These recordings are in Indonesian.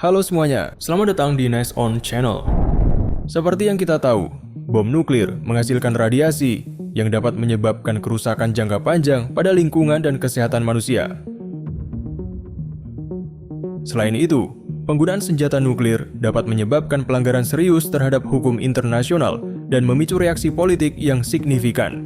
Halo semuanya, selamat datang di Nice On Channel. Seperti yang kita tahu, bom nuklir menghasilkan radiasi yang dapat menyebabkan kerusakan jangka panjang pada lingkungan dan kesehatan manusia. Selain itu, penggunaan senjata nuklir dapat menyebabkan pelanggaran serius terhadap hukum internasional dan memicu reaksi politik yang signifikan.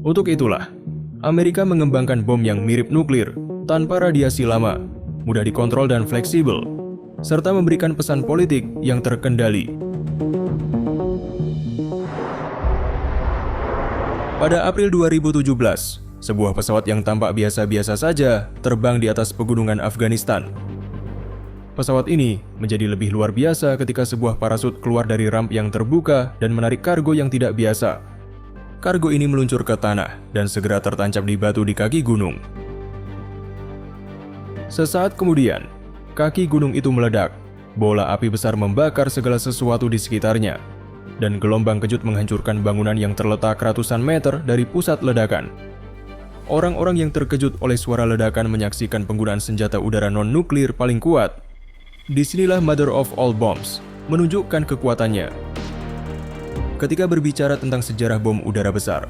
Untuk itulah, Amerika mengembangkan bom yang mirip nuklir tanpa radiasi lama, mudah dikontrol dan fleksibel, serta memberikan pesan politik yang terkendali. Pada April 2017, sebuah pesawat yang tampak biasa-biasa saja terbang di atas pegunungan Afghanistan. Pesawat ini menjadi lebih luar biasa ketika sebuah parasut keluar dari ramp yang terbuka dan menarik kargo yang tidak biasa. Kargo ini meluncur ke tanah dan segera tertancap di batu di kaki gunung. Sesaat kemudian, kaki gunung itu meledak. Bola api besar membakar segala sesuatu di sekitarnya, dan gelombang kejut menghancurkan bangunan yang terletak ratusan meter dari pusat ledakan. Orang-orang yang terkejut oleh suara ledakan menyaksikan penggunaan senjata udara non-nuklir paling kuat. Disinilah Mother of All Bombs menunjukkan kekuatannya. Ketika berbicara tentang sejarah bom udara besar,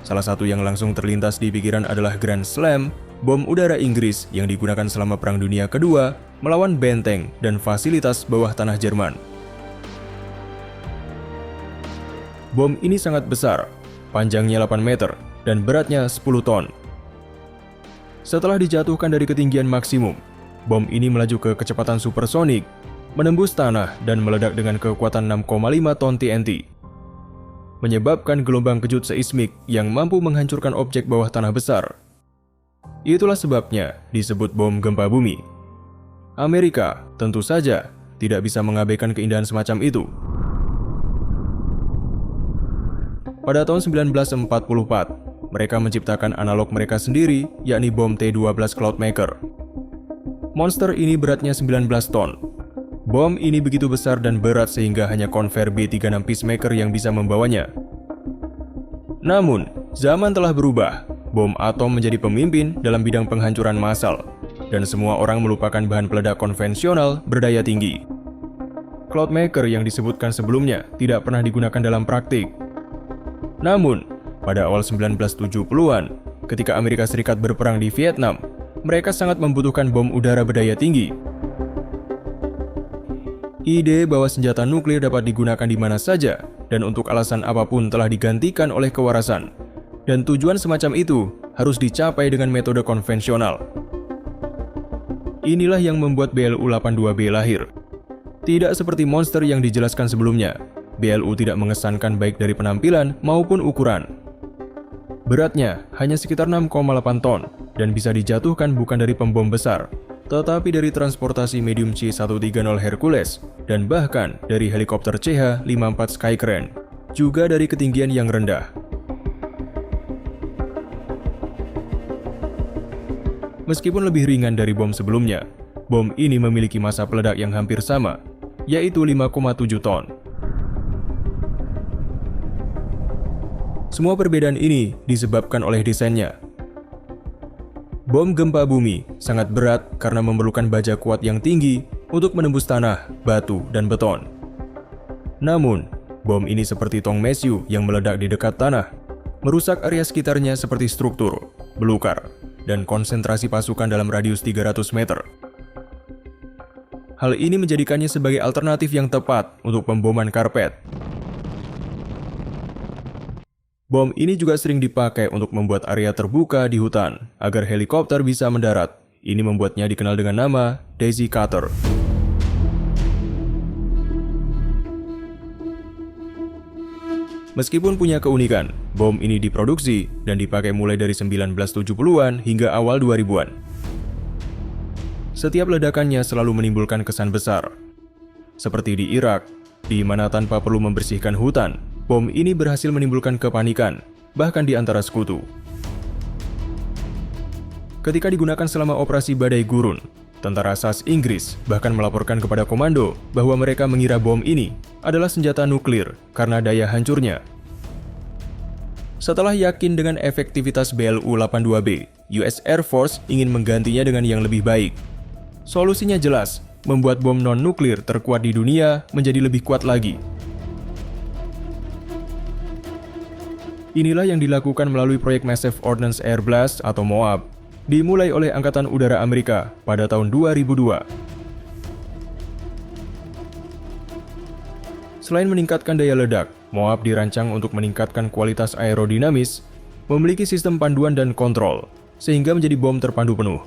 salah satu yang langsung terlintas di pikiran adalah Grand Slam, bom udara Inggris yang digunakan selama Perang Dunia Kedua melawan benteng dan fasilitas bawah tanah Jerman. Bom ini sangat besar, panjangnya 8 meter dan beratnya 10 ton. Setelah dijatuhkan dari ketinggian maksimum, bom ini melaju ke kecepatan supersonik, menembus tanah dan meledak dengan kekuatan 6,5 ton TNT. Menyebabkan gelombang kejut seismik yang mampu menghancurkan objek bawah tanah besar. Itulah sebabnya disebut bom gempa bumi. Amerika tentu saja tidak bisa mengabaikan keindahan semacam itu. Pada tahun 1944, mereka menciptakan analog mereka sendiri, yakni bom T-12 Cloudmaker. Monster ini beratnya 19 ton. Bom ini begitu besar dan berat sehingga hanya konver B-36 Peacemaker yang bisa membawanya. Namun, zaman telah berubah. Bom atom menjadi pemimpin dalam bidang penghancuran massal, dan semua orang melupakan bahan peledak konvensional berdaya tinggi. Cloudmaker yang disebutkan sebelumnya tidak pernah digunakan dalam praktik. Namun, pada awal 1970-an, ketika Amerika Serikat berperang di Vietnam, mereka sangat membutuhkan bom udara berdaya tinggi. Ide bahwa senjata nuklir dapat digunakan di mana saja dan untuk alasan apapun telah digantikan oleh kewarasan. Dan tujuan semacam itu harus dicapai dengan metode konvensional. Inilah yang membuat BLU-82B lahir. Tidak seperti monster yang dijelaskan sebelumnya, BLU tidak mengesankan baik dari penampilan maupun ukuran. Beratnya hanya sekitar 6,8 ton dan bisa dijatuhkan bukan dari pembom besar, tetapi dari transportasi medium C-130 Hercules dan bahkan dari helikopter CH-54 Skycrane, juga dari ketinggian yang rendah. Meskipun lebih ringan dari bom sebelumnya, bom ini memiliki massa peledak yang hampir sama, yaitu 5,7 ton. Semua perbedaan ini disebabkan oleh desainnya. Bom gempa bumi sangat berat karena memerlukan baja kuat yang tinggi untuk menembus tanah, batu, dan beton. Namun, bom ini seperti tong mesiu yang meledak di dekat tanah, merusak area sekitarnya seperti struktur, belukar, dan konsentrasi pasukan dalam radius 300 meter. Hal ini menjadikannya sebagai alternatif yang tepat untuk pemboman karpet. Bom ini juga sering dipakai untuk membuat area terbuka di hutan agar helikopter bisa mendarat. Ini membuatnya dikenal dengan nama Daisy Cutter. Meskipun punya keunikan, bom ini diproduksi dan dipakai mulai dari 1970-an hingga awal 2000-an. Setiap ledakannya selalu menimbulkan kesan besar. Seperti di Irak, di mana tanpa perlu membersihkan hutan, bom ini berhasil menimbulkan kepanikan, bahkan di antara sekutu. Ketika digunakan selama operasi Badai Gurun, tentara SAS Inggris bahkan melaporkan kepada komando bahwa mereka mengira bom ini adalah senjata nuklir karena daya hancurnya. Setelah yakin dengan efektivitas BLU-82B, US Air Force ingin menggantinya dengan yang lebih baik. Solusinya jelas, membuat bom non-nuklir terkuat di dunia menjadi lebih kuat lagi. Inilah yang dilakukan melalui proyek Massive Ordnance Air Blast atau MOAB, dimulai oleh Angkatan Udara Amerika pada tahun 2002. Selain meningkatkan daya ledak, MOAB dirancang untuk meningkatkan kualitas aerodinamis, memiliki sistem panduan dan kontrol, sehingga menjadi bom terpandu penuh.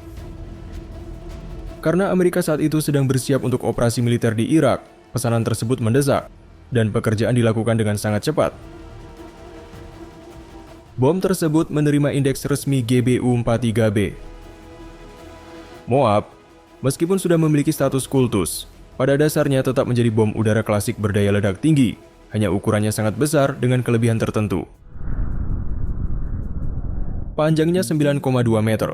Karena Amerika saat itu sedang bersiap untuk operasi militer di Irak, pesanan tersebut mendesak, dan pekerjaan dilakukan dengan sangat cepat. Bom tersebut menerima indeks resmi GBU-43B. MOAB, meskipun sudah memiliki status kultus, pada dasarnya tetap menjadi bom udara klasik berdaya ledak tinggi, hanya ukurannya sangat besar dengan kelebihan tertentu. Panjangnya 9,2 meter,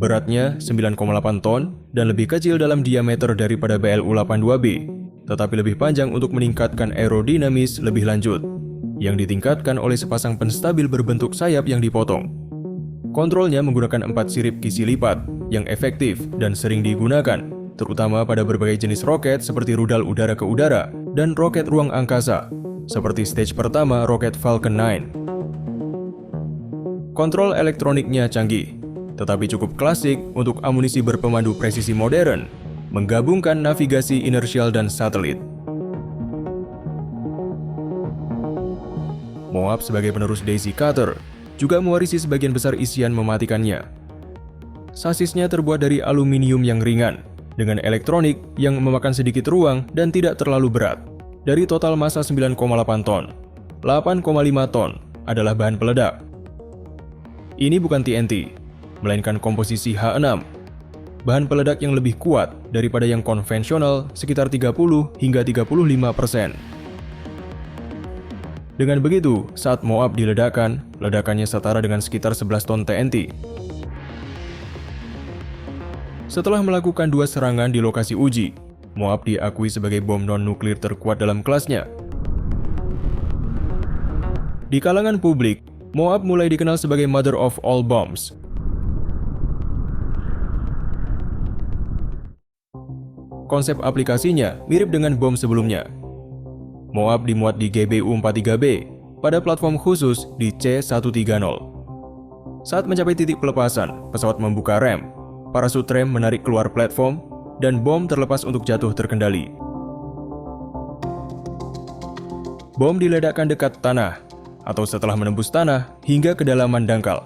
beratnya 9,8 ton, dan lebih kecil dalam diameter daripada BLU-82B, tetapi lebih panjang untuk meningkatkan aerodinamis lebih lanjut, yang ditingkatkan oleh sepasang penstabil berbentuk sayap yang dipotong. Kontrolnya menggunakan 4 sirip kisi lipat yang efektif dan sering digunakan, terutama pada berbagai jenis roket seperti rudal udara ke udara dan roket ruang angkasa, seperti stage pertama roket Falcon 9. Kontrol elektroniknya canggih, tetapi cukup klasik untuk amunisi berpemandu presisi modern, menggabungkan navigasi inersial dan satelit. MOAB sebagai penerus Daisy Cutter juga mewarisi sebagian besar isian mematikannya. Sasisnya terbuat dari aluminium yang ringan, dengan elektronik yang memakan sedikit ruang dan tidak terlalu berat. Dari total massa 9,8 ton, 8,5 ton adalah bahan peledak. Ini bukan TNT, melainkan komposisi H6, bahan peledak yang lebih kuat daripada yang konvensional sekitar 30 hingga 35%. Dengan begitu, saat MOAB diledakkan, ledakannya setara dengan sekitar 11 ton TNT. Setelah melakukan 2 serangan di lokasi uji, MOAB diakui sebagai bom non-nuklir terkuat dalam kelasnya. Di kalangan publik, MOAB mulai dikenal sebagai Mother of All Bombs. Konsep aplikasinya mirip dengan bom sebelumnya. MOAB dimuat di GBU-43B pada platform khusus di C-130. Saat mencapai titik pelepasan, pesawat membuka rem, parasut rem menarik keluar platform, dan bom terlepas untuk jatuh terkendali. Bom diledakkan dekat tanah, atau setelah menembus tanah hingga kedalaman dangkal.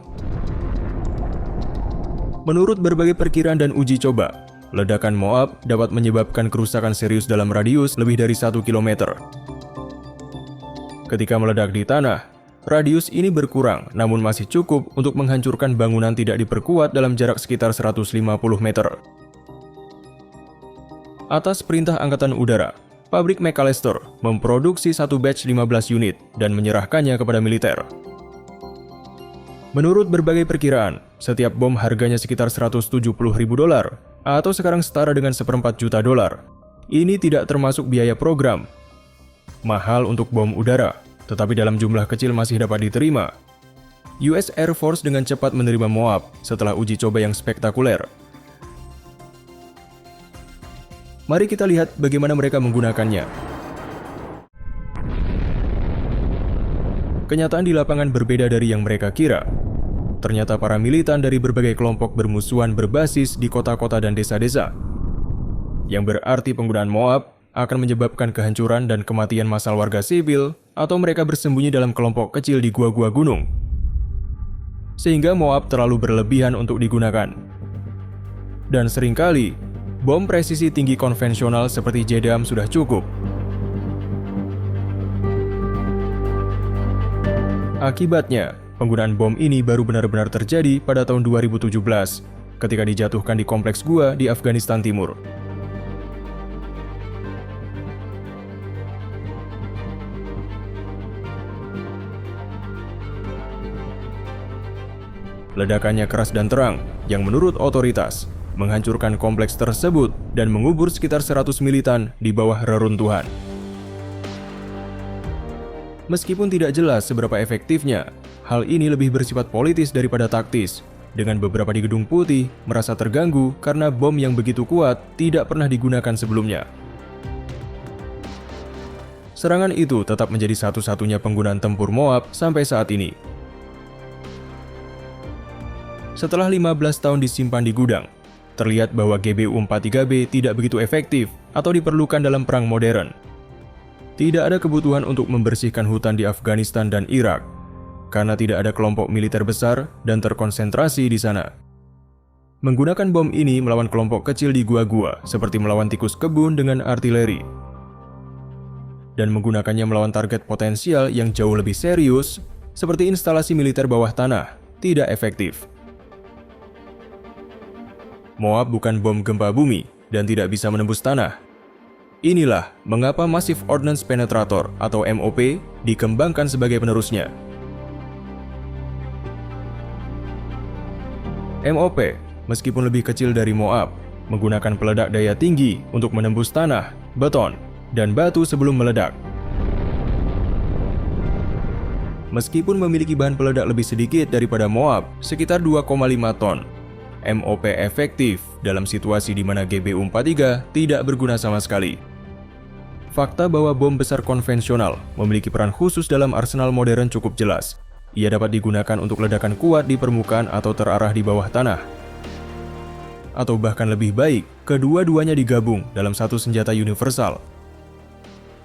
Menurut berbagai perkiraan dan uji coba, ledakan MOAB dapat menyebabkan kerusakan serius dalam radius lebih dari 1 km. Ketika meledak di tanah, radius ini berkurang namun masih cukup untuk menghancurkan bangunan tidak diperkuat dalam jarak sekitar 150 meter. Atas perintah Angkatan Udara, pabrik McAllister memproduksi satu batch 15 unit dan menyerahkannya kepada militer. Menurut berbagai perkiraan, setiap bom harganya sekitar $170.000 atau sekarang setara dengan $1,4 juta. Ini tidak termasuk biaya program. Mahal untuk bom udara, tetapi dalam jumlah kecil masih dapat diterima. US Air Force dengan cepat menerima MOAB setelah uji coba yang spektakuler. Mari kita lihat bagaimana mereka menggunakannya. Kenyataan di lapangan berbeda dari yang mereka kira. Ternyata para militan dari berbagai kelompok bermusuhan berbasis di kota-kota dan desa-desa. Yang berarti penggunaan MOAB akan menyebabkan kehancuran dan kematian massal warga sipil atau mereka bersembunyi dalam kelompok kecil di gua-gua gunung. Sehingga MOAB terlalu berlebihan untuk digunakan. Dan seringkali, bom presisi tinggi konvensional seperti JDAM sudah cukup. Akibatnya, penggunaan bom ini baru benar-benar terjadi pada tahun 2017 ketika dijatuhkan di kompleks gua di Afghanistan Timur. Ledakannya keras dan terang, yang menurut otoritas, menghancurkan kompleks tersebut dan mengubur sekitar 100 militan di bawah reruntuhan. Meskipun tidak jelas seberapa efektifnya, hal ini lebih bersifat politis daripada taktis, dengan beberapa di Gedung Putih merasa terganggu karena bom yang begitu kuat tidak pernah digunakan sebelumnya. Serangan itu tetap menjadi satu-satunya penggunaan tempur Moab sampai saat ini. Setelah 15 tahun disimpan di gudang, terlihat bahwa GBU-43B tidak begitu efektif atau diperlukan dalam perang modern. Tidak ada kebutuhan untuk membersihkan hutan di Afghanistan dan Irak, karena tidak ada kelompok militer besar dan terkonsentrasi di sana. Menggunakan bom ini melawan kelompok kecil di gua-gua seperti melawan tikus kebun dengan artileri. Dan menggunakannya melawan target potensial yang jauh lebih serius seperti instalasi militer bawah tanah tidak efektif. Moab bukan bom gempa bumi dan tidak bisa menembus tanah. Inilah mengapa Massive Ordnance Penetrator atau MOP dikembangkan sebagai penerusnya. MOP, meskipun lebih kecil dari Moab, menggunakan peledak daya tinggi untuk menembus tanah, beton, dan batu sebelum meledak. Meskipun memiliki bahan peledak lebih sedikit daripada Moab, sekitar 2,5 ton, MOP efektif dalam situasi di mana GBU-43 tidak berguna sama sekali. Fakta bahwa bom besar konvensional memiliki peran khusus dalam arsenal modern cukup jelas. Ia dapat digunakan untuk ledakan kuat di permukaan atau terarah di bawah tanah. Atau bahkan lebih baik, kedua-duanya digabung dalam satu senjata universal.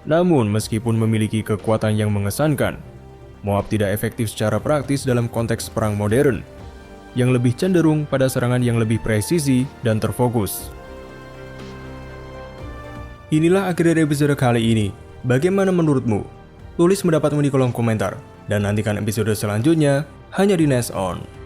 Namun, meskipun memiliki kekuatan yang mengesankan, Moab tidak efektif secara praktis dalam konteks perang modern, yang lebih cenderung pada serangan yang lebih presisi dan terfokus. Inilah akhir dari episode kali ini. Bagaimana menurutmu? Tulis pendapatmu di kolom komentar, dan nantikan episode selanjutnya hanya di Nest On.